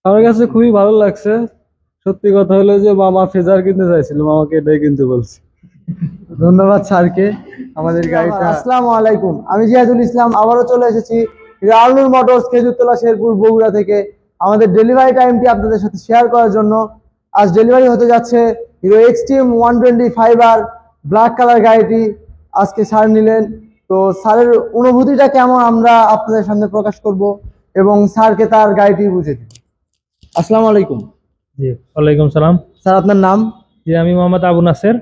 আমার কাছে খুবই ভালো লাগছে। সত্যি কথা হলো যে মামা ফেজার কিনতে চাইছিল, মামাকে এটাই কিনতে বলছি। ধন্যবাদ স্যারকে আমাদের গাড়িটা। আসসালামু আলাইকুম, আমি জিয়াদুল ইসলাম, আবারও চলে এসেছি রাহুল মোটরস, খেজুরতলা, শেরপুর, বগুড়া থেকে আমাদের ডেলিভারি টাইমটি আপনাদের সাথে শেয়ার করার জন্য। আজ ডেলিভারি হতে যাচ্ছে hero extreme 125R black colour গাড়িটি। আজকে স্যার নিলেন, তো স্যারের অনুভূতিটা কেমন আমরা আপনাদের সামনে প্রকাশ করব এবং স্যারকে তার গাড়িটি বুঝে দিই। আসসালামু আলাইকুম। জি, ওয়ালাইকুম সালাম। স্যার আপনার নাম? জি, আমি মোহাম্মদ আবু নাসের।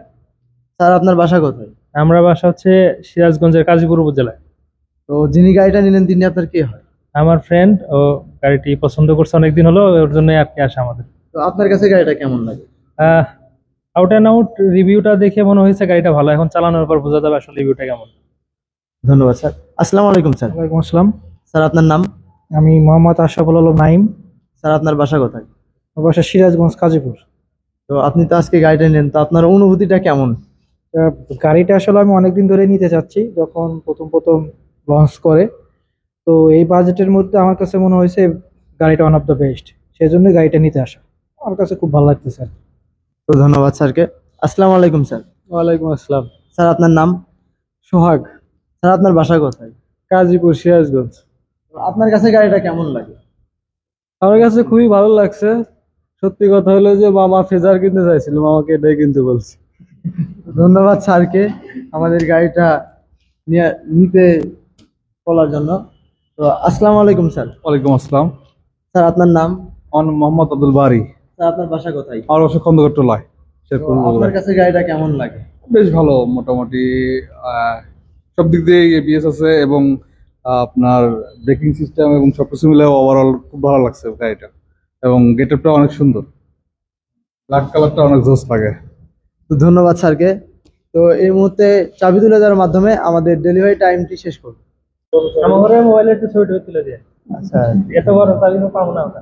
স্যার আপনার বাসা কোথায়? আমরা বাসা হচ্ছে সিরাজগঞ্জের কাজীপুর উপজেলায়। তো যিনি গাড়িটা নিলেন তিনি আপনার কে হয়? আমার ফ্রেন্ড, ও গাড়িটি পছন্দ করছে অনেকদিন হলো, ওর জন্য আর কি আসা আমাদের। তো আপনার কাছে গাড়িটা কেমন লাগে? আউট অ্যান্ড আউট রিভিউটা দেখে মনে হয়েছে গাড়িটা ভালো, এখন চালানোর পর বোঝা যাবে আসলে রিভিউটা কেমন। ধন্যবাদ স্যার। আসসালামু আলাইকুম স্যার। ওয়ালাইকুম আসসালাম। স্যার আপনার নাম? আমি মোহাম্মদ আশরাফুল আলম নাইম। স্যার আপনার বাসা কোথায়? আমার বাসা সিরাজগঞ্জ কাজীপুর। তো আপনি তো আজকে গাড়িটা নিলেন, তো আপনার অনুভূতিটা কেমন? গাড়িটা আসলে আমি অনেকদিন ধরে নিতে চাচ্ছি, যখন প্রথম প্রথম লঞ্চ করে। তো এই বাজেটের মধ্যে আমার কাছে মনে হয়েছে গাড়িটা ওয়ান অফ দ্য বেস্ট, সেই জন্য গাড়িটা নিতে আসা। আমার কাছে খুব ভালো লাগতেছে। তো ধন্যবাদ স্যারকে। আসসালামু আলাইকুম স্যার। ওয়ালাইকুম আসসালাম। স্যার আপনার নাম? সোহাগ। স্যার আপনার বাসা কোথায়? কাজীপুর, সিরাজগঞ্জ। তো আপনার কাছে গাড়িটা কেমন লাগে? আমার কাছে খুবই ভালো লাগছে। সত্যি কথা হলো যে মামা ফেজার কিনতে চাইছিল, মামাকে এটাই কিনতে বলছি। ধন্যবাদ স্যারকে আমাদের গাড়িটা নিতে বলার জন্য। তো আসসালামু আলাইকুম স্যার। ওয়ালাইকুম আসসালাম। স্যার আপনার নাম? আমার মোহাম্মদ আব্দুল বারি। স্যার আপনার বাসা কোথায়? আমার বাসা খন্দকার টোলায়, শেরপুর তো আপনার বগুড়ায়। কাছে গাড়িটা কেমন লাগে? বেশ ভালো মোটামুটি। সব দিক দিয়ে এবিএস আছে এবং আপনার ব্রেকিং সিস্টেম এবং সবকিছু মিলে ওভারঅল খুব ভালো লাগছে গাড়িটা। এবং গেটআপটা অনেক সুন্দর, ব্ল্যাক কালারটা অনেক জোস লাগে। তো ধন্যবাদ স্যারকে। তো এই মুহূর্তে চাবি তুলে দেওয়ার মাধ্যমে আমাদের ডেলিভারি টাইমটি শেষ করব। আমার ঘরে মোবাইলের একটু ছবি টবি তুলে দিয়ে। আচ্ছা, এত বড় চাবি তো পাবো না ওটা।